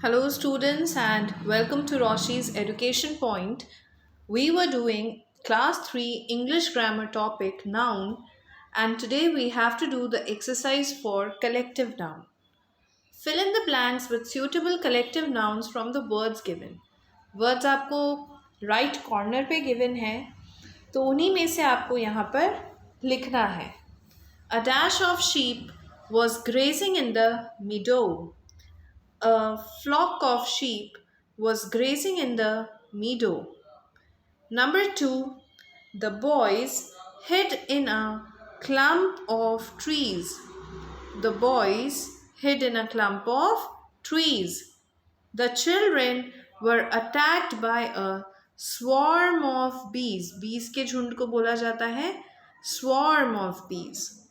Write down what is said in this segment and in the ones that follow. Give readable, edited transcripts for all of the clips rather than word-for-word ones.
Hello, students, and welcome to Roshi's Education Point. We were doing Class 3 English Grammar topic noun, and today we have to do the exercise for collective noun. Fill in the blanks with suitable collective nouns from the words given. Words आपको right corner पे given है, तो उन्हीं में से आपको यहाँ पर लिखना है. A dash of sheep was grazing in the meadow. A flock of sheep was grazing in the meadow. Number two, the boys hid in a clump of trees. The boys hid in a clump of trees. The children were attacked by a swarm of bees. Bees के झुंड को बोला जाता है swarm of bees.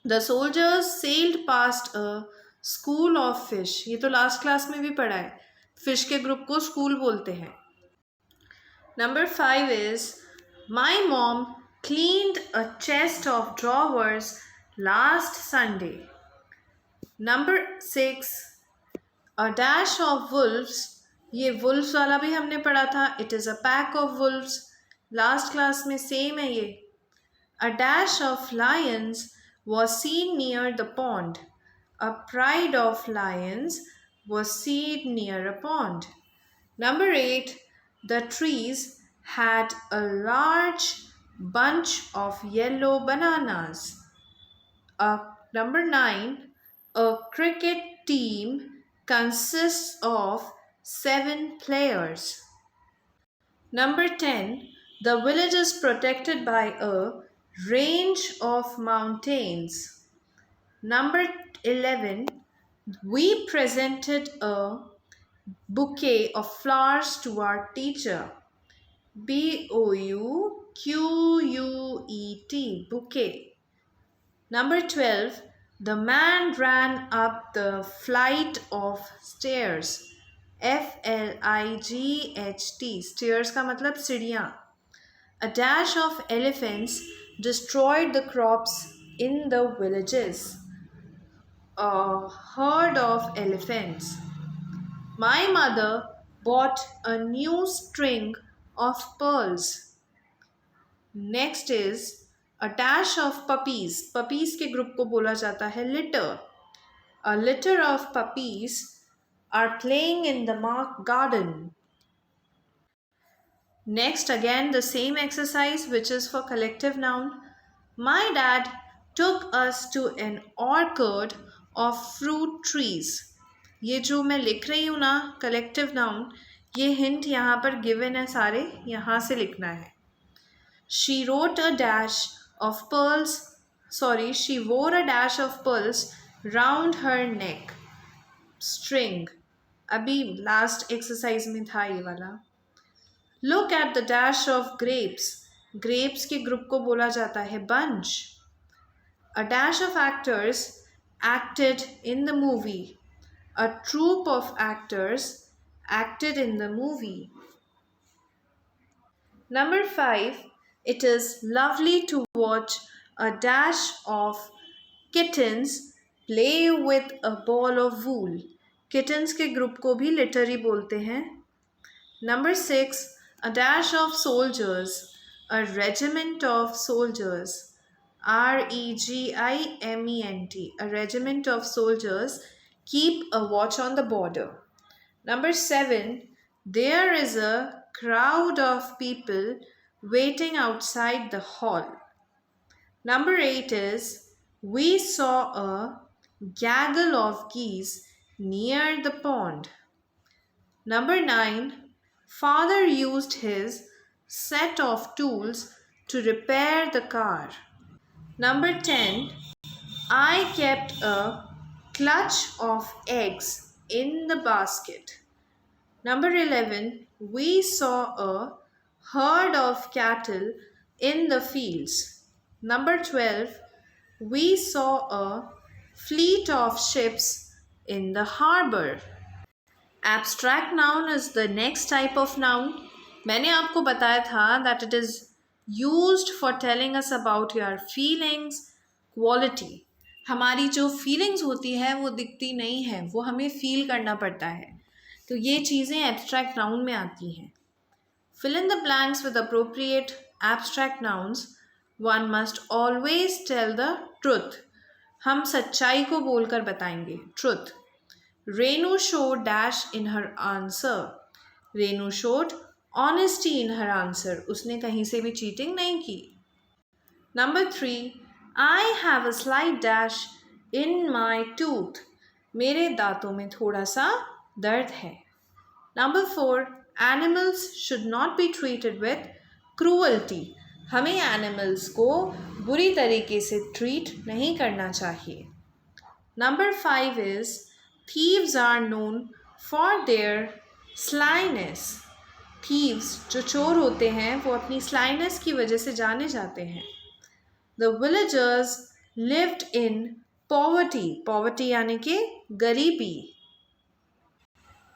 The soldiers sailed past a school of fish. ये तो last class में भी पढ़ा है. फिश के ग्रुप को स्कूल बोलते हैं. Number 5 is my mom cleaned a chest of drawers last Sunday. Number 6 a dash of wolves. ये wolves वाला भी हमने पढ़ा था. It is a pack of wolves. Last class में सेम है ये. A dash of lions was seen near the pond. A pride of lions was seen near a pond. Number 8, the trees had a large bunch of yellow bananas. Number 9, a cricket team consists of 7 players. Number 10, the village is protected by a range of mountains. Number 11, we presented a bouquet of flowers to our teacher. Bouquet, bouquet. Number 12, the man ran up the flight of stairs. FLIGHT, stairs का मतलब सीढ़ियाँ. A dash of elephants destroyed the crops in the villages. A herd of elephants. My mother bought a new string of pearls. Next is a dash of puppies. Puppies के group को बोला जाता है litter. A litter of puppies are playing in the garden. Next, again the same exercise which is for collective noun. My dad took us to an orchard of fruit trees. ये जो मैं लिख रही हूँ ना collective noun, ये hint यहाँ पर given है सारे, यहाँ से लिखना है. She wore a dash of pearls round her neck. String. अभी last exercise में था ये वाला. Look at the dash of grapes. Grapes के ग्रुप को बोला जाता है bunch. A dash of actors acted in the movie. A troupe of actors acted in the movie. Number 5, it is lovely to watch a dash of kittens play with a ball of wool. Kittens के group को भी litter ही बोलते हैं. Number 6, a dash of soldiers. A regiment of soldiers. REGIMENT. A regiment of soldiers keep a watch on the border. Number 7, there is a crowd of people waiting outside the hall. Number 8 is we saw a gaggle of geese near the pond. Number 9, father used his set of tools to repair the car. Number 10, I kept a clutch of eggs in the basket. Number 11, we saw a herd of cattle in the fields. Number 12, we saw a fleet of ships in the harbor. Abstract noun is the next type of noun. मैंने आपको बताया था that it is used for telling us about your feelings, quality. हमारी जो feelings होती है वो दिखती नहीं है, वो हमें फील करना पड़ता है। तो ये चीज़ें एब्स्ट्रैक्ट नाउन में आती हैं। Fill in the blanks with appropriate abstract nouns. One must always tell the truth. हम सच्चाई को बोलकर बताएंगे, truth. Renu showed dash in her answer. Renu showed honesty in her answer. उसने कहीं से भी cheating नहीं की. Number 3. I have a slight dash in my tooth. मेरे दांतों में थोड़ा सा दर्द है. Number 4. Animals should not be treated with cruelty. हमें एनिमल्स को बुरी तरीके से ट्रीट नहीं करना चाहिए. Number 5 is thieves are known for their slyness. Thieves जो चोर होते हैं वो अपनी slyness की वजह से जाने जाते हैं. The villagers lived in poverty. Poverty यानी कि गरीबी.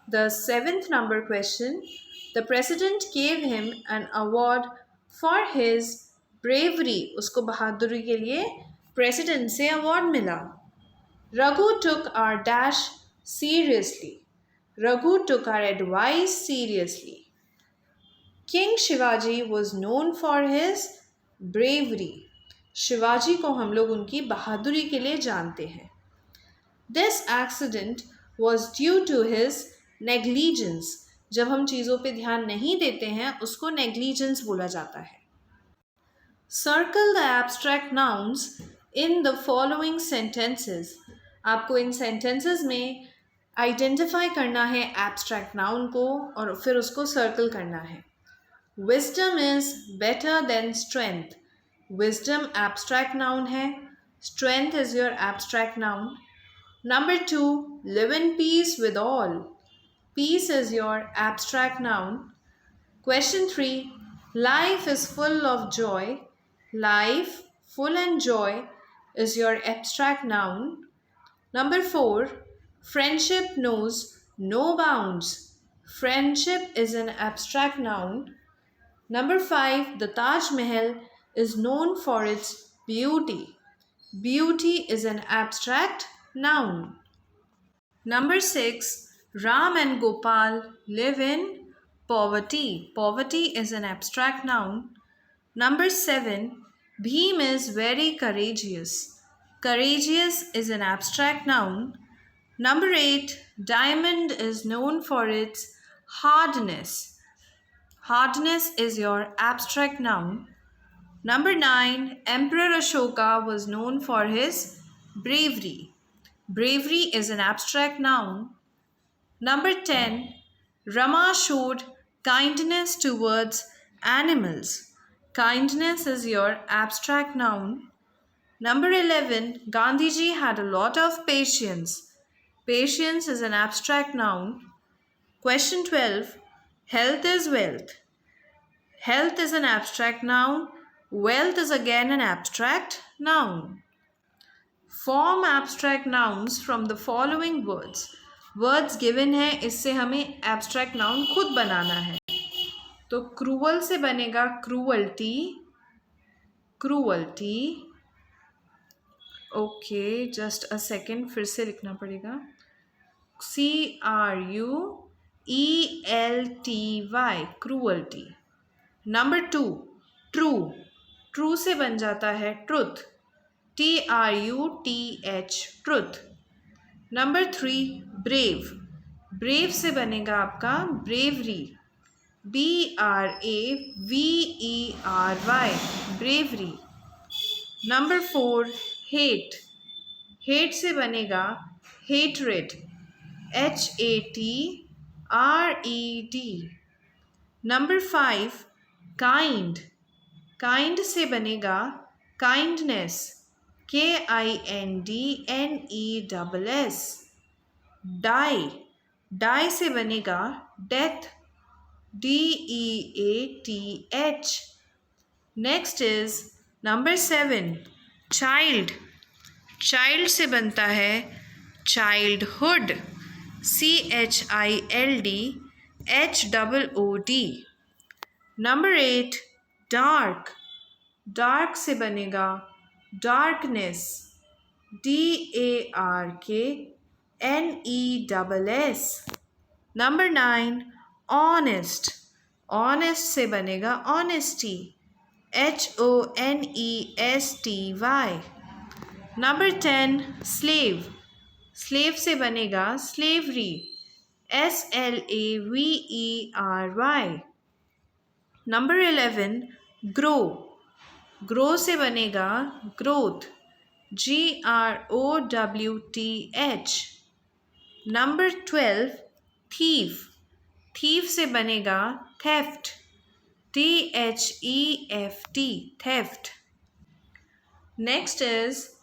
The 7th number question. The president gave him an award for his bravery. उसको बहादुरी के लिए president से award मिला. Raghu took our dash seriously. Raghu took our advice seriously. King Shivaji was known for his bravery. Shivaji को हम लोग उनकी बहादुरी के लिए जानते हैं. This accident was due to his negligence. जब हम चीज़ों पे ध्यान नहीं देते हैं उसको negligence बोला जाता है. Circle the abstract nouns in the following sentences. आपको इन sentences में identify करना है abstract noun को और फिर उसको circle करना है. Wisdom is better than strength. Wisdom abstract noun है. Strength is your abstract noun. Number 2, live in peace with all. Peace is your abstract noun. Question 3, life is full of joy. Life, full and joy is your abstract noun. Number 4, friendship knows no bounds. Friendship is an abstract noun. Number 5, the Taj Mahal is known for its beauty. Beauty is an abstract noun. Number 6, Ram and Gopal live in poverty. Poverty is an abstract noun. Number 7, Bhim is very courageous. Courageous is an abstract noun. Number 8, diamond is known for its hardness. Hardness is your abstract noun. Number 9, Emperor Ashoka was known for his bravery. Bravery is an abstract noun. Number 10, Rama showed kindness towards animals. Kindness is your abstract noun. Number 11, Gandhiji had a lot of patience. Patience is an abstract noun. Question 12, health is wealth. Health is an abstract noun. Wealth is again an abstract noun. Form abstract nouns from the following words. Words given है, इससे हमें abstract noun खुद बनाना है. तो cruel से बनेगा cruelty. Cruelty. Okay, just a second, फिर से लिखना पड़ेगा. CRUELTY. Cruelty. Number 2, true. True से बन जाता है truth. TRUTH. Truth. Number 3, brave. Brave से बनेगा आपका bravery. BRAVERY. Bravery. Number 4, hate. Hate से बनेगा hatred. HATRED. Number 5, kind. Kind से बनेगा kindness. KINDNESS. Die. Die से बनेगा death. DEATH. Next is number 7, child. Child से बनता है childhood. CHILDHOOD. Number 8, dark. Dark से बनेगा darkness. DARKNESS. Number 9, honest. Honest से बनेगा honesty. HONESTY. Number 10, slave. Slave से बनेगा slavery. SLAVERY. Number 11, grow. Grow से बनेगा growth. GROWTH. Number 12, thief. Thief से बनेगा theft. THEFT. Theft. Next is,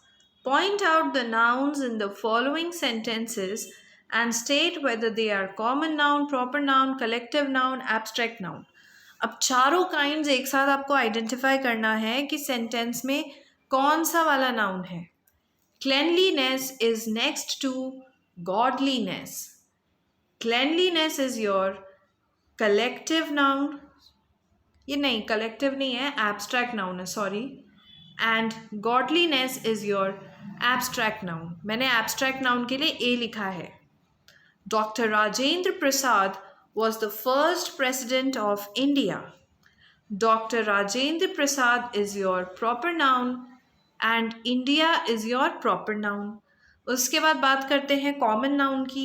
point out the nouns in the following sentences and state whether they are common noun, proper noun, collective noun, abstract noun. अब चारों kinds एक साथ आपको identify करना है कि सेंटेंस में कौन सा वाला नाउन है. Cleanliness is next to godliness. Cleanliness is your collective noun. ये नहीं, कलेक्टिव नहीं है, एब्स्ट्रैक्ट नाउन है, sorry. And godliness is your abstract noun. मैंने एब्स्ट्रैक्ट नाउन के लिए ए लिखा है. Doctor Rajendra Prasad was the first president of India. Dr. Rajendra Prasad is your proper noun and India is your proper noun. उसके बाद बात करते हैं कॉमन नाउन की.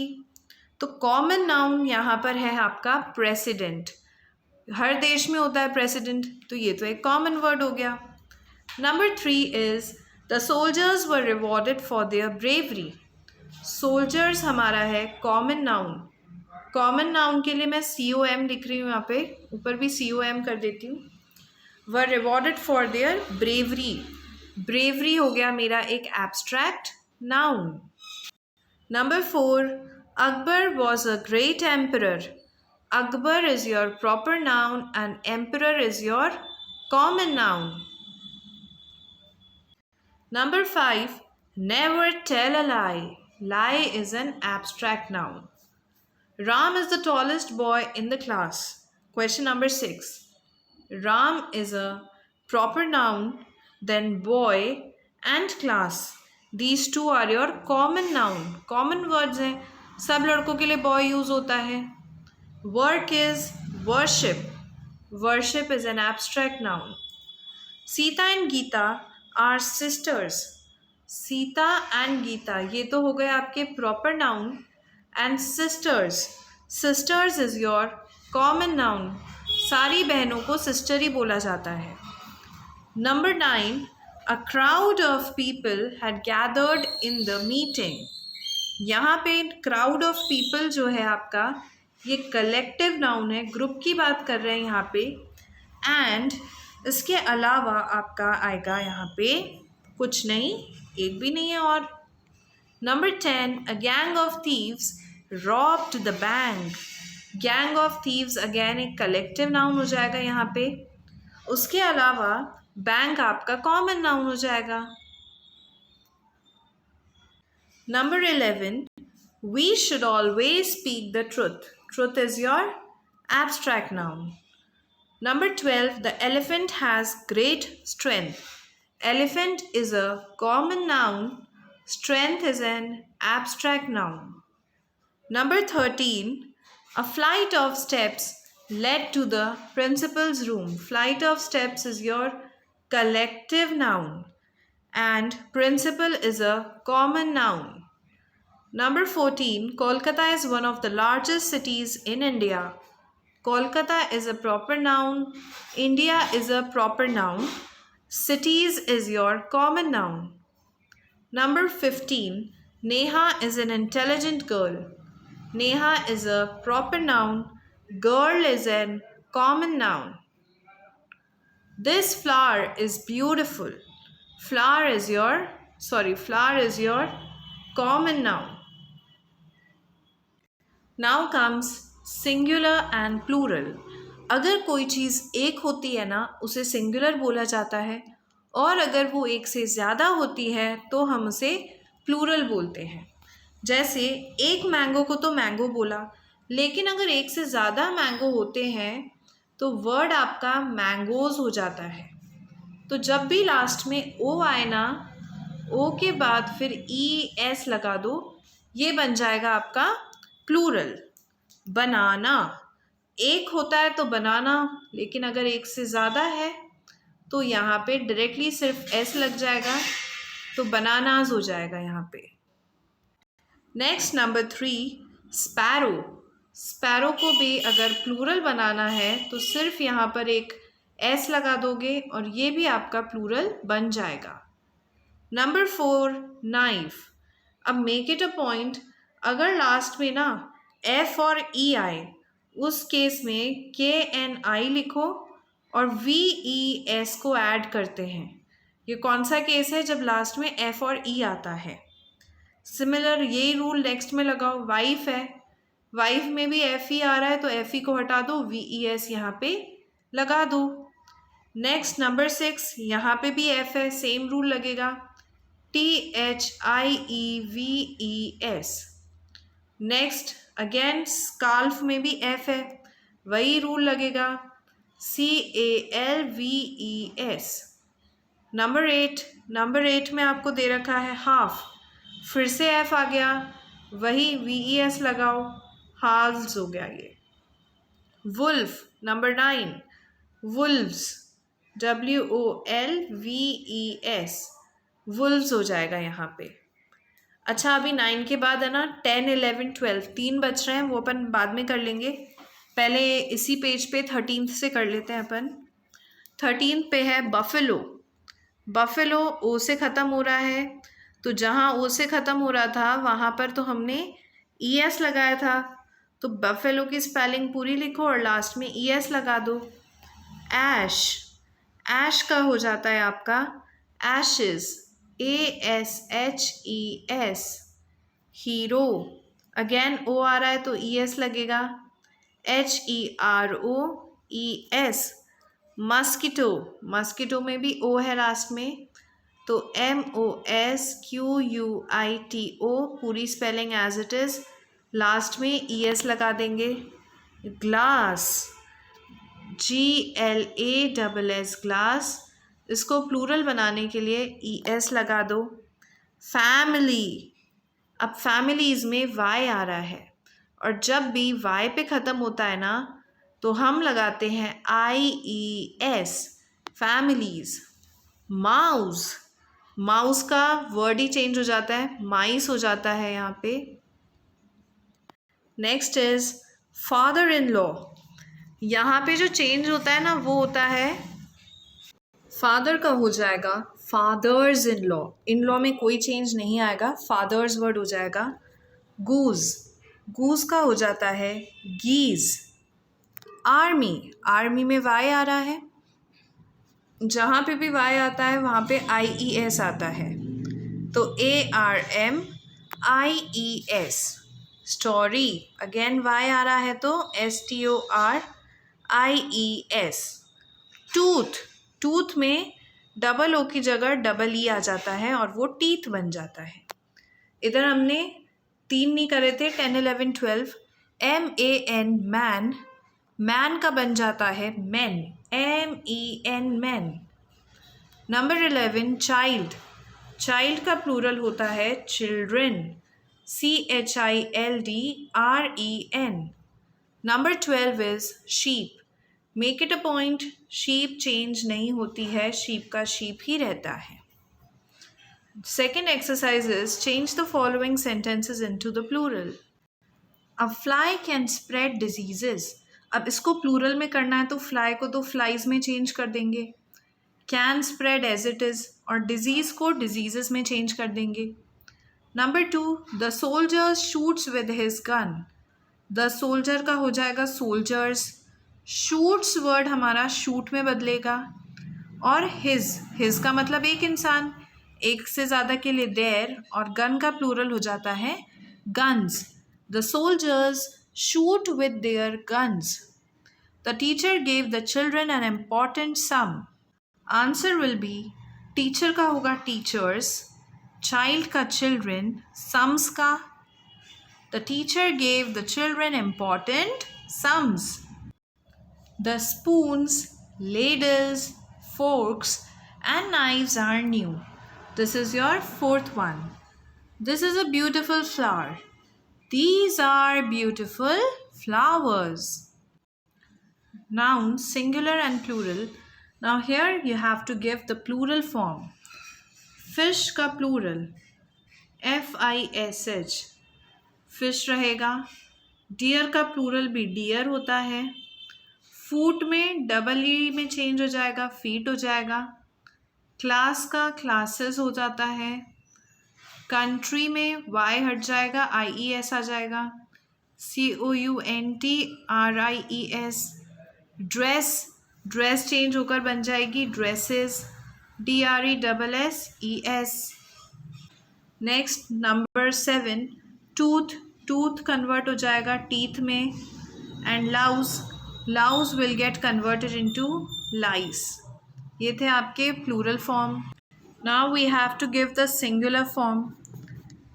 तो कॉमन नाउन यहाँ पर है आपका प्रेसिडेंट. हर देश में होता है प्रेसिडेंट, तो ये तो एक कॉमन वर्ड हो गया. Number 3 is the soldiers were rewarded for their bravery. Soldiers हमारा है कॉमन नाउन. कॉमन नाउन के लिए मैं COM लिख रही हूँ, यहाँ पे ऊपर भी COM कर देती हूँ. Were rewarded for their bravery. Bravery हो गया मेरा एक abstract noun. Number 4, Akbar was a great emperor. Akbar is your proper noun and emperor is your common noun. Number 5, never tell a lie. Lie is an abstract noun. Ram is the tallest boy in the class. Question number 6. Ram is a proper noun, then boy and class. These two are your common noun. Common words हैं, सब लड़कों के लिए boy use होता है. Work is worship. Worship is an abstract noun. Sita and Geeta are sisters. Sita and Geeta, ये तो हो गए आपके proper noun. And sisters. Sisters is your common noun. सारी बहनों को sister ही बोला जाता है. Number 9, a crowd of people had gathered in the meeting. यहाँ पे crowd of people जो है आपका, ये collective noun है, ग्रुप की बात कर रहे हैं यहाँ पे. And इसके अलावा आपका आएगा यहाँ पे कुछ नहीं, एक भी नहीं है. और Number 10, a gang of thieves robbed the bank. Gang of thieves again एक collective noun हो जाएगा यहाँ पे. उसके अलावा बैंक आपका common noun हो जाएगा. Number 11, we should always speak the truth. Truth is your abstract noun. Number 12, the elephant has great strength. Elephant is a common noun. Strength is an abstract noun. Number 13, a flight of steps led to the principal's room. Flight of steps is your collective noun and principal is a common noun. Number 14, Kolkata is one of the largest cities in India. Kolkata is a proper noun. India is a proper noun. Cities is your common noun. Number 15, Neha is an intelligent girl. Neha is a proper noun. Girl is an common noun. This flower is beautiful. Flower is your common noun. Now comes singular and plural. अगर कोई चीज़ एक होती है ना, उसे singular बोला जाता है, और अगर वो एक से ज़्यादा होती है तो हम उसे प्लूरल बोलते हैं. जैसे एक मैंगो को तो मैंगो बोला, लेकिन अगर एक से ज़्यादा मैंगो होते हैं तो वर्ड आपका मैंगोज़ हो जाता है. तो जब भी लास्ट में ओ आए ना, ओ के बाद फिर ई एस लगा दो, ये बन जाएगा आपका प्लूरल। बनाना, एक होता है तो बनाना, लेकिन अगर एक से ज़्यादा है तो यहाँ पे डायरेक्टली सिर्फ एस लग जाएगा, तो बनानाज हो जाएगा यहाँ पे। Next number 3, sparrow. स्पैरो को भी अगर प्लूरल बनाना है तो सिर्फ यहाँ पर एक एस लगा दोगे और ये भी आपका प्लूरल बन जाएगा। Number 4, knife. अब मेक इट अ पॉइंट, अगर लास्ट में ना एफ और ई आए, उस केस में के एन आई लिखो और वी ई एस को ऐड करते हैं। ये कौन सा केस है? जब लास्ट में एफ और ई आता है। सिमिलर यही रूल नेक्स्ट में लगाओ। वाइफ है, वाइफ में भी एफ ई आ रहा है तो एफ ई को हटा दो, वी ई एस यहाँ पे लगा दो। नेक्स्ट नंबर 6, यहाँ पे भी एफ है, सेम रूल लगेगा, T H I E V E S. Next again scarf में भी एफ है, वही रूल लगेगा, C A L V E S. Number 8 में आपको दे रखा है हाफ, फिर से एफ आ गया, वही वी ई एस लगाओ, हाल्स हो गया ये। Wolf, number 9, wolves, W O L V E S, wolves हो जाएगा यहाँ पे। अच्छा, अभी 9 के बाद है ना 10, 11, 12 3 बच रहे हैं, वो अपन बाद में कर लेंगे। पहले इसी पेज पे 13 से कर लेते हैं अपन। 13 पे है बफेलो। बफेलो ओ से ख़त्म हो रहा है, तो जहाँ ओ से ख़त्म हो रहा था वहाँ पर तो हमने ई एस लगाया था, तो बफेलो की स्पेलिंग पूरी लिखो और लास्ट में ई एस लगा दो। ऐश, ऐश का हो जाता है आपका ashes, A S H E S. Hero, again O आ रहा है तो ई एस लगेगा, H E R O E S. Mosquito, mosquito में भी ओ है लास्ट में, तो M O S Q U I T O, पूरी spelling as it is, last में ई एस लगा देंगे। Glass, G L A double S, glass, इसको प्लूरल बनाने के लिए ई एस लगा दो। फैमिली, अब फैमिलीज़ में वाई आ रहा है और जब भी वाई पे ख़त्म होता है ना तो हम लगाते हैं I E S, families. Mouse, mouse का वर्ड ही चेंज हो जाता है, माइस हो जाता है यहाँ पे। Next is father in law. यहाँ पे जो चेंज होता है ना वो होता है, फादर का हो जाएगा फादर्स इन लॉ में कोई चेंज नहीं आएगा, फादर्स वर्ड हो जाएगा। गूज, गूज का हो जाता है गीज। आर्मी, आर्मी में वाई आ रहा है, जहाँ पे भी वाई आता है वहाँ पे आई ई एस आता है, तो A R M I E S. Story, again Y आ रहा है तो S T O R I E S. Tooth, tooth में डबल ओ की जगह डबल ई आ जाता है और वो टीथ बन जाता है। इधर हमने 3 नहीं करे थे, 10, 11, 12। M A N man, man का बन जाता है man, M E N men. Number 11 child, child का प्लूरल होता है children, C H I L D R E N. Number 12 is sheep. Make it a point, sheep change नहीं होती है, शीप का शीप ही रहता है। Second exercise is change the following sentences into the plural. A fly can spread diseases. अब इसको plural में करना है तो फ्लाई को तो फ्लाइज में चेंज कर देंगे, can spread as it is, और डिजीज़ को डिजीजेस में चेंज कर देंगे। Number 2, the soldier shoots with his gun. The soldier का हो जाएगा सोल्जर्स, शूट्स वर्ड हमारा शूट में बदलेगा, और हिज का मतलब एक इंसान, एक से ज़्यादा के लिए देयर, और गन का प्लूरल हो जाता है guns. The soldiers shoot with their guns. The teacher gave the children an important sum. Answer will be, teacher का होगा टीचर्स, चाइल्ड का चिल्ड्रन, सम्स का the teacher gave the children important sums. The spoons, ladles, forks and knives are new. This is your fourth one. This is a beautiful flower. These are beautiful flowers. Nouns, singular and plural. Now here you have to give the plural form. Fish का plural FISH, fish रहेगा. Deer का plural भी deer होता है. Foot में double E में change हो जाएगा, feet हो जाएगा. Class का classes हो जाता है. Country में Y हट जाएगा, IES आ जाएगा. COUNTRIES. ड्रेस चेंज होकर बन जाएगी dresses. DRESSES. Next number 7, tooth convert हो जाएगा टीथ में. And louse will get converted into lice. ये थे आपके plural form. Now we have to give the singular form.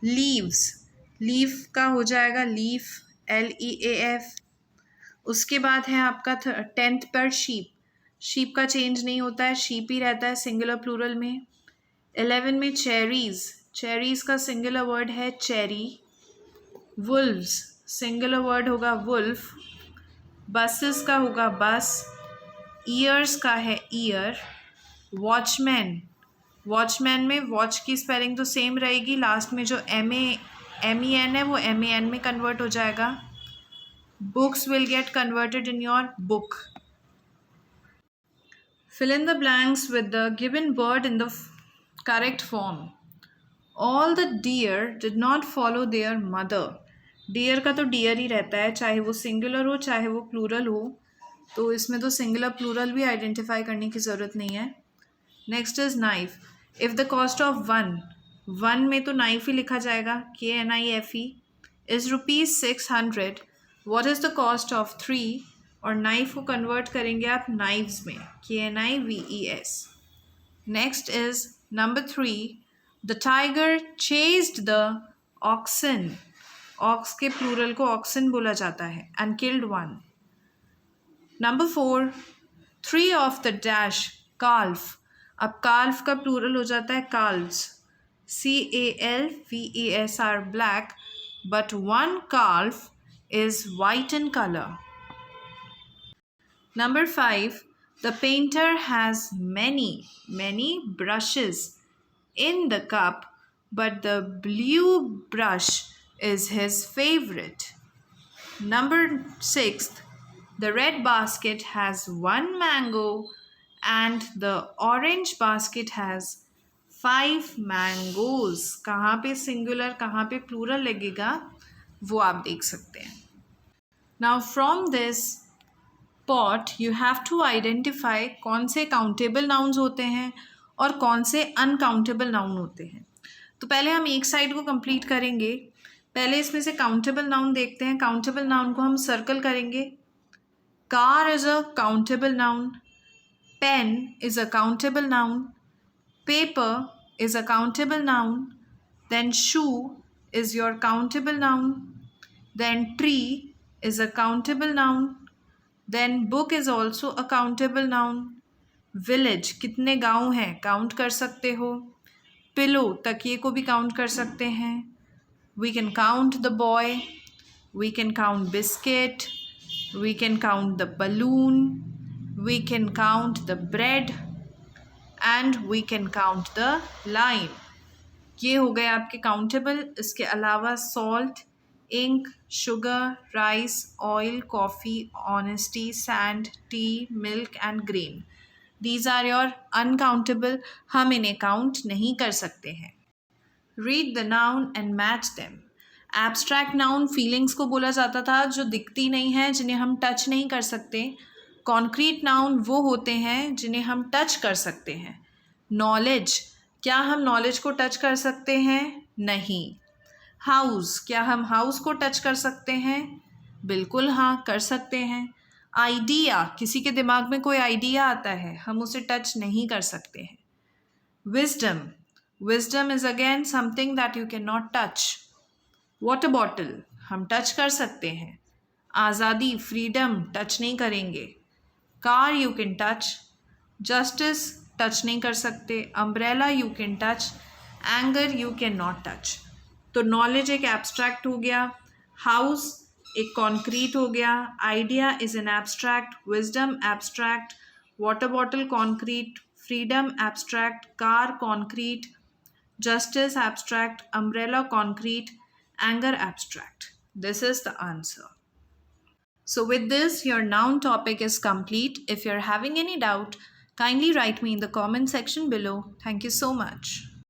Leave का हो जाएगा लीफ, LEAF. उसके बाद है आपका 10th पर शीप का चेंज नहीं होता है, शीप ही रहता है सिंगुलर प्लूरल में. 11 में चेरीज का सिंगुलर वर्ड है चेरी. वुल्व्स सिंगुलर वर्ड होगा वुल्फ. बसेस का होगा बस. ईयर्स का है ईयर. वॉचमैन में वॉच की स्पेलिंग तो सेम रहेगी, लास्ट में जो MEN है वो MAN में कन्वर्ट हो जाएगा. Books will get converted in your book. Fill in the blanks with the given bird in the correct form. All the deer did not follow their mother. Deer का तो deer ही रहता है, चाहे वो singular हो चाहे वो plural हो, तो इसमें तो singular plural भी identify करने की ज़रूरत नहीं है. Next is knife. If the cost of one में तो knife ही लिखा जाएगा, KNIFE, is ₹600. What is the cost of 3? और knife को convert करेंगे आप knives में, KNIVES. Next is number 3. The tiger chased the oxen. Ox के plural को oxen बोला जाता है. And killed one. Number 4. 3 of the dash, calf. अब calf का plural हो जाता है calves. CALVES are black, but one calf is white in color. Number 5. The painter has many brushes in the cup, but the blue brush is his favorite. Number 6. The red basket has 1 mango and the orange basket has 5 mangoes. कहाँ पे singular कहाँ पे plural लगेगा वो आप देख सकते हैं. Now from this pot you have to identify कौन से countable nouns होते हैं और कौन से uncountable noun होते हैं. तो पहले हम एक साइड को कंप्लीट करेंगे. पहले इसमें से countable noun देखते हैं. countable noun को हम सर्कल करेंगे. car is a countable noun. pen is a countable noun. Paper is a countable noun. Then shoe is your countable noun. Then tree is a countable noun. Then book is also a countable noun. Village कितने गांव हैं count कर सकते हो. Pillow तकिए को भी count कर सकते हैं. We can count the boy. We can count biscuit. We can count the balloon. We can count the bread. And we can count the line. ये हो गए आपके काउंटेबल. इसके अलावा salt, ink, sugar, rice, oil, coffee, honesty, sand, tea, milk and grain. These are your uncountable. हम इन्हें count नहीं कर सकते हैं. Read the noun and match them. Abstract noun feelings को बोला जाता था जो दिखती नहीं है, जिन्हें हम टच नहीं कर सकते. कॉन्क्रीट नाउन वो होते हैं जिन्हें हम टच कर सकते हैं. नॉलेज, क्या हम नॉलेज को टच कर सकते हैं? नहीं. हाउस, क्या हम हाउस को टच कर सकते हैं? बिल्कुल हाँ, कर सकते हैं. आइडिया, किसी के दिमाग में कोई आइडिया आता है, हम उसे टच नहीं कर सकते हैं. Wisdom is again something that you can not touch. Water bottle हम टच कर सकते हैं. आज़ादी, फ्रीडम टच नहीं करेंगे. Car you can touch. Justice touch नहीं कर सकते. Umbrella you can touch. Anger you can not touch. तो नॉलेज एक एब्स्ट्रैक्ट हो गया, हाउस एक कॉन्क्रीट हो गया, idea is an abstract, wisdom abstract, water bottle concrete, freedom abstract, car concrete, justice abstract, umbrella concrete, anger abstract. This is the answer. So with this, your noun topic is complete. If you're having any doubt, kindly write me in the comment section below. Thank you so much.